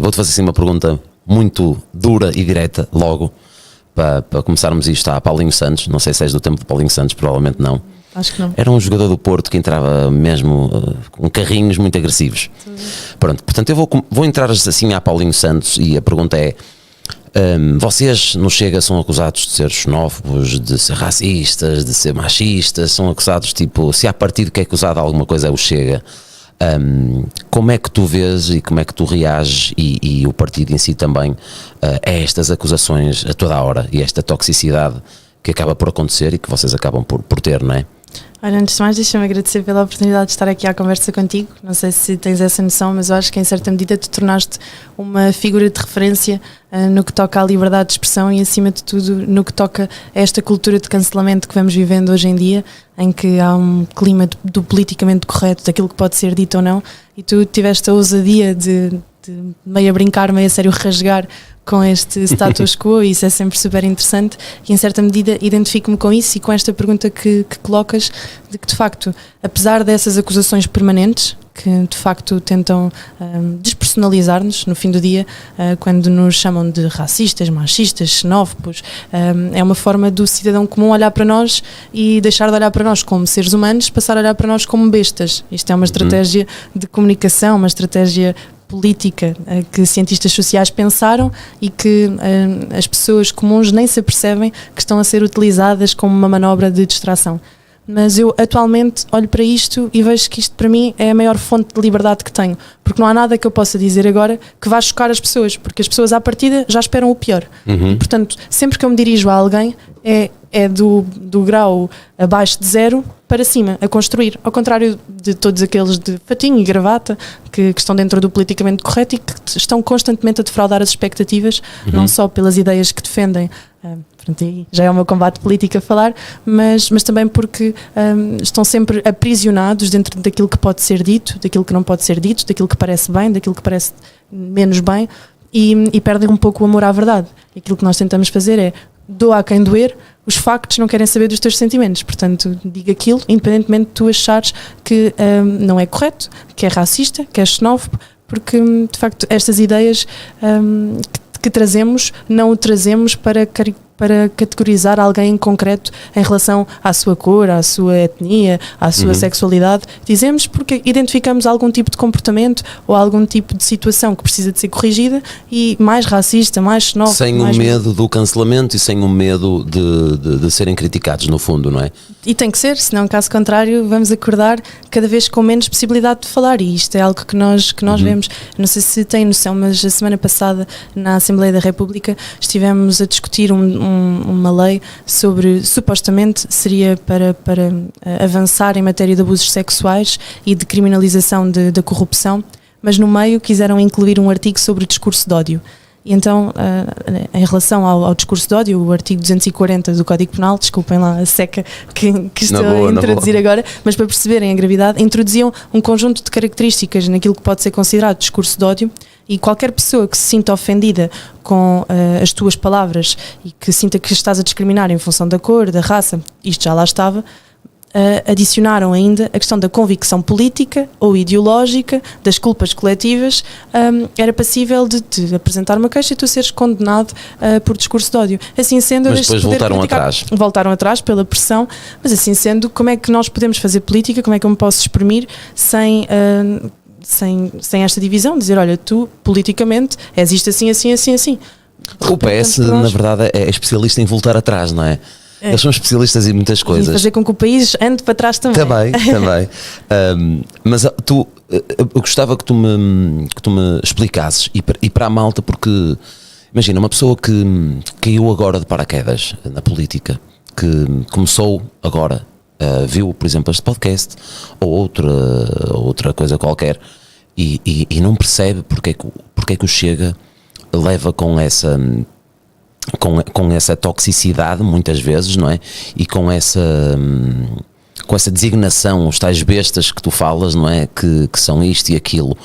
vou-te fazer assim uma pergunta muito dura e direta logo, para começarmos isto. Paulinho Santos, não sei se és do tempo de Paulinho Santos, provavelmente não. Acho que não. Era um jogador do Porto que entrava mesmo com carrinhos muito agressivos. Pronto, portanto eu vou entrar assim a Paulinho Santos e a pergunta é: vocês no Chega são acusados de ser xenófobos, de ser racistas, de ser machistas, são acusados, tipo, se há partido que é acusado de alguma coisa é o Chega. Como é que tu vês e como é que tu reages e o partido em si também a estas acusações a toda a hora e esta toxicidade que acaba por acontecer e que vocês acabam por ter, não é? Olha, antes de mais, deixa-me agradecer pela oportunidade de estar aqui à conversa contigo. Não sei se tens essa noção, mas eu acho que em certa medida tu tornaste uma figura de referência no que toca à liberdade de expressão e, acima de tudo, no que toca a esta cultura de cancelamento que vamos vivendo hoje em dia, em que há um clima do politicamente correto, daquilo que pode ser dito ou não, e tu tiveste a ousadia de meio a brincar, meio a sério rasgar com este status quo, e isso é sempre super interessante, e em certa medida identifico-me com isso e com esta pergunta que colocas, de que de facto, apesar dessas acusações permanentes, que de facto tentam despersonalizar-nos no fim do dia, quando nos chamam de racistas, machistas, xenófobos, é uma forma do cidadão comum olhar para nós e deixar de olhar para nós como seres humanos, passar a olhar para nós como bestas. Isto é uma estratégia de comunicação, uma estratégia política que cientistas sociais pensaram e que as pessoas comuns nem se apercebem que estão a ser utilizadas como uma manobra de distração. Mas eu atualmente olho para isto e vejo que isto para mim é a maior fonte de liberdade que tenho, porque não há nada que eu possa dizer agora que vá chocar as pessoas, porque as pessoas à partida já esperam o pior. E, portanto, sempre que eu me dirijo a alguém é do grau abaixo de 0 para cima, a construir, ao contrário de todos aqueles de fatinho e gravata que estão dentro do politicamente correto e que estão constantemente a defraudar as expectativas, não só pelas ideias que defendem, já é o meu combate político a falar, mas também porque estão sempre aprisionados dentro daquilo que pode ser dito, daquilo que não pode ser dito, daquilo que parece bem, daquilo que parece menos bem, e perdem um pouco o amor à verdade. E aquilo que nós tentamos fazer é: doa a quem doer, os factos não querem saber dos teus sentimentos, portanto diga aquilo, independentemente de tu achares que não é correto, que é racista, que é xenófobo, porque de facto estas ideias que trazemos, não o trazemos para categorizar alguém em concreto em relação à sua cor, à sua etnia, à sua sexualidade. Dizemos porque identificamos algum tipo de comportamento ou algum tipo de situação que precisa de ser corrigida, e mais racista, mais xenófobo. Sem o medo do cancelamento e sem o medo de serem criticados, no fundo, não é? E tem que ser, senão, caso contrário, vamos acordar cada vez com menos possibilidade de falar, e isto é algo que nós vemos. Não sei se têm noção, mas a semana passada, na Assembleia da República, estivemos a discutir uma lei sobre, supostamente, seria para avançar em matéria de abusos sexuais e de criminalização da corrupção, mas no meio quiseram incluir um artigo sobre o discurso de ódio. E então, em relação ao discurso de ódio, o artigo 240 do Código Penal, desculpem lá a seca que estou a introduzir agora, mas para perceberem a gravidade, introduziam um conjunto de características naquilo que pode ser considerado discurso de ódio, e qualquer pessoa que se sinta ofendida com as tuas palavras e que sinta que estás a discriminar em função da cor, da raça, isto já lá estava. Adicionaram ainda a questão da convicção política ou ideológica, das culpas coletivas. Era passível de te apresentar uma queixa e tu seres condenado por discurso de ódio. Assim sendo, mas depois voltaram atrás pela pressão, mas assim sendo, como é que nós podemos fazer política? Como é que eu me posso exprimir sem esta divisão? Dizer, olha, tu politicamente és isto assim, assim, assim, assim. O PS, na verdade, é especialista em voltar atrás, não é? Eles são especialistas em muitas coisas. E fazer com que o país ande para trás também. Também. Mas eu gostava que tu me explicasses, e para a malta, porque imagina, uma pessoa que caiu agora de paraquedas na política, que começou agora, viu, por exemplo, este podcast ou outra coisa qualquer, e não percebe porque é que o Chega leva com essa toxicidade, muitas vezes, não é? E com essa designação, os tais bestas que tu falas, não é? Que são isto e aquilo.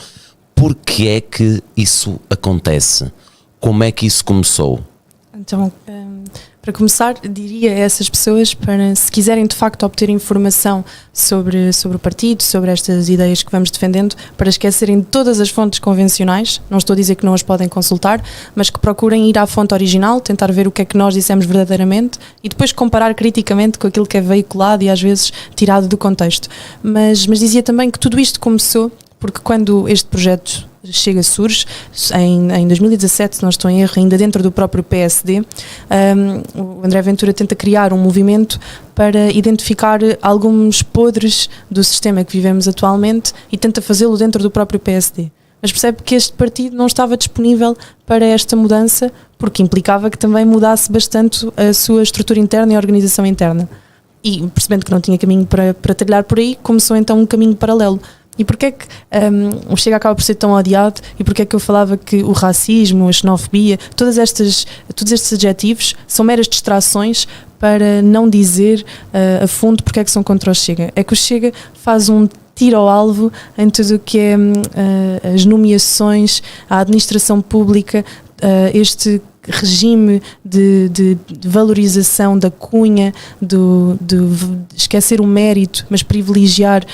Porquê é que isso acontece? Como é que isso começou? Então, Para começar, diria a essas pessoas para, se quiserem de facto obter informação sobre o partido, sobre estas ideias que vamos defendendo, para esquecerem de todas as fontes convencionais, não estou a dizer que não as podem consultar, mas que procurem ir à fonte original, tentar ver o que é que nós dissemos verdadeiramente e depois comparar criticamente com aquilo que é veiculado e às vezes tirado do contexto. Mas dizia também que tudo isto começou porque quando este projeto surge em 2017, se não estou em erro, ainda dentro do próprio PSD, o André Ventura tenta criar um movimento para identificar alguns podres do sistema que vivemos atualmente e tenta fazê-lo dentro do próprio PSD. Mas percebe que este partido não estava disponível para esta mudança porque implicava que também mudasse bastante a sua estrutura interna e a organização interna. E percebendo que não tinha caminho para trilhar por aí, começou então um caminho paralelo. E porquê é que o Chega acaba por ser tão odiado e porquê é que eu falava que o racismo, a xenofobia, todos estes adjetivos são meras distrações para não dizer a fundo porque é que são contra o Chega. É que o Chega faz um tiro ao alvo em tudo o que é as nomeações, a administração pública, este regime de valorização da cunha, de esquecer o mérito, mas privilegiar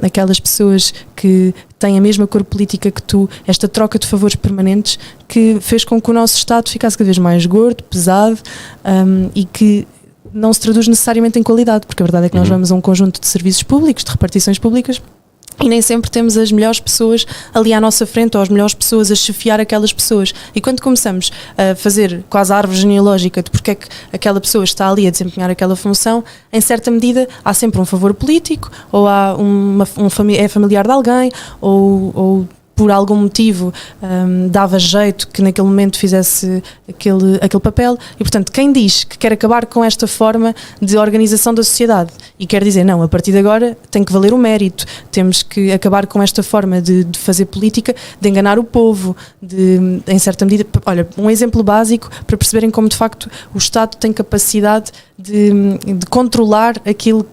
aquelas pessoas que têm a mesma cor política que tu, esta troca de favores permanentes que fez com que o nosso Estado ficasse cada vez mais gordo, pesado e que não se traduz necessariamente em qualidade, porque a verdade é que nós vamos a um conjunto de serviços públicos, de repartições públicas, e nem sempre temos as melhores pessoas ali à nossa frente ou as melhores pessoas a chefiar aquelas pessoas. E quando começamos a fazer quase a árvore genealógica de porque é que aquela pessoa está ali a desempenhar aquela função, em certa medida há sempre um favor político, ou há é familiar de alguém, ou por algum motivo dava jeito que naquele momento fizesse aquele papel e, portanto, quem diz que quer acabar com esta forma de organização da sociedade e quer dizer, não, a partir de agora tem que valer o mérito, temos que acabar com esta forma de fazer política, de enganar o povo, em certa medida, olha, um exemplo básico para perceberem como de facto o Estado tem capacidade de controlar aquilo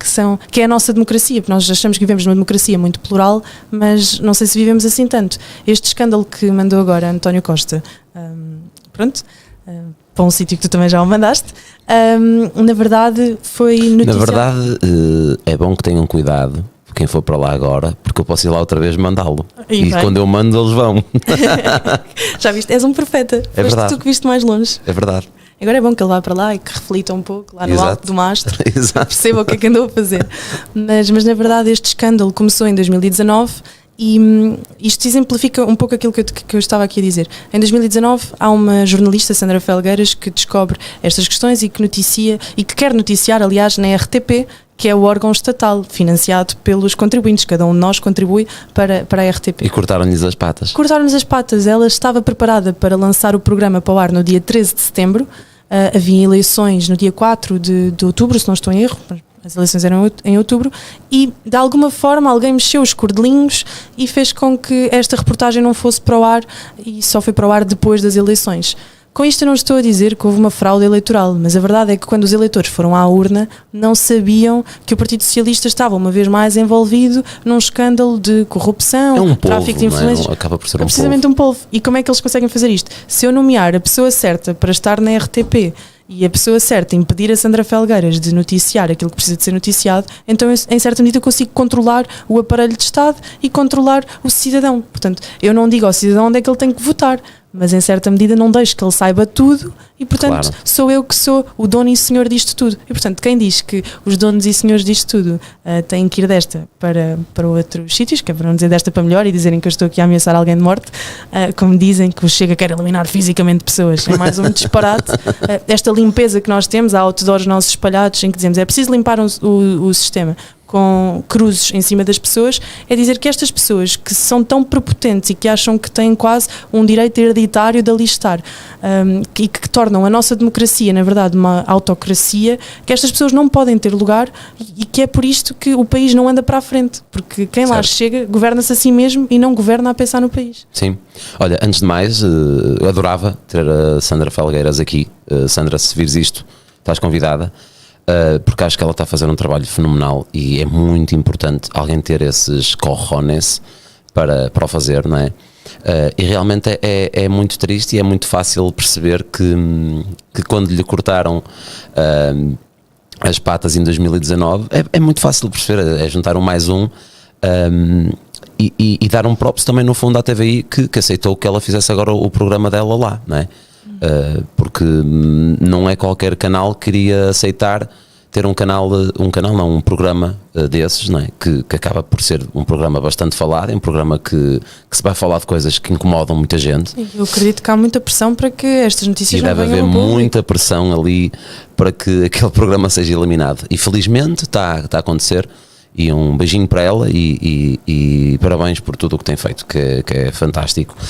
que é a nossa democracia, porque nós achamos que vivemos numa democracia muito plural, mas não sei se vivemos assim tanto. Este escândalo que mandou agora António Costa, para um sítio que tu também já o mandaste, na verdade foi noticiado. Na verdade é bom que tenham cuidado quem for para lá agora, porque eu posso ir lá outra vez mandá-lo e quando eu mando eles vão. Já viste? És um profeta. É verdade. Tu que viste mais longe. É verdade. Agora é bom que ele vá para lá e que reflita um pouco lá no Exato. alto do mastro, perceba o que é que andou a fazer. Mas na verdade este escândalo começou em 2019 e isto exemplifica um pouco aquilo que eu estava aqui a dizer. Em 2019 há uma jornalista, Sandra Felgueiras, que descobre estas questões e que noticia, e que quer noticiar, aliás, na RTP, que é o órgão estatal financiado pelos contribuintes, cada um de nós contribui para a RTP. E cortaram-lhes as patas. Cortaram-nos as patas. Ela estava preparada para lançar o programa para o ar no dia 13 de setembro, havia eleições no dia 4 de outubro, se não estou em erro, as eleições eram em outubro, e de alguma forma alguém mexeu os cordelinhos e fez com que esta reportagem não fosse para o ar e só foi para o ar depois das eleições. Com isto eu não estou a dizer que houve uma fraude eleitoral, mas a verdade é que quando os eleitores foram à urna não sabiam que o Partido Socialista estava uma vez mais envolvido num escândalo de corrupção, tráfico de influências. Acaba por ser precisamente um polvo. E como é que eles conseguem fazer isto? Se eu nomear a pessoa certa para estar na RTP e a pessoa certa impedir a Sandra Felgueiras de noticiar aquilo que precisa de ser noticiado, então eu, em certa medida, consigo controlar o aparelho de Estado e controlar o cidadão. Portanto, eu não digo ao cidadão onde é que ele tem que votar, mas em certa medida não deixo que ele saiba tudo e, portanto, claro, sou eu que sou o dono e senhor disto tudo. E, portanto, quem diz que os donos e senhores disto tudo têm que ir desta para outros sítios, que é para não dizer desta para melhor e dizerem que eu estou aqui a ameaçar alguém de morte, como dizem que o Chega quer eliminar fisicamente pessoas, é mais um disparate. Esta limpeza que nós temos, há outdoors nossos espalhados em que dizemos é preciso limpar o sistema com cruzes em cima das pessoas, é dizer que estas pessoas que são tão prepotentes e que acham que têm quase um direito hereditário de ali estar e que tornam a nossa democracia, na verdade, uma autocracia, que estas pessoas não podem ter lugar e que é por isto que o país não anda para a frente, porque quem lá chega governa-se a si mesmo e não governa a pensar no país. Sim. Olha, antes de mais, eu adorava ter a Sandra Felgueiras aqui. Sandra, se vires isto, estás convidada. Porque acho que ela está a fazer um trabalho fenomenal e é muito importante alguém ter esses cojones para o fazer, não é? E realmente é muito triste e é muito fácil perceber que quando lhe cortaram as patas em 2019, é muito fácil perceber, é juntar um mais um. E dar um props também no fundo à TVI que aceitou que ela fizesse agora o programa dela lá, não é? Porque não é qualquer canal que iria aceitar ter um programa desses, não é? Que acaba por ser um programa bastante falado, é um programa que se vai falar de coisas que incomodam muita gente. Sim, eu acredito que há muita pressão para que estas notícias E não deve venham haver ao público. muita pressão ali para que aquele programa seja eliminado. E felizmente está a acontecer. E um beijinho para ela e parabéns por tudo o que tem feito, que é fantástico.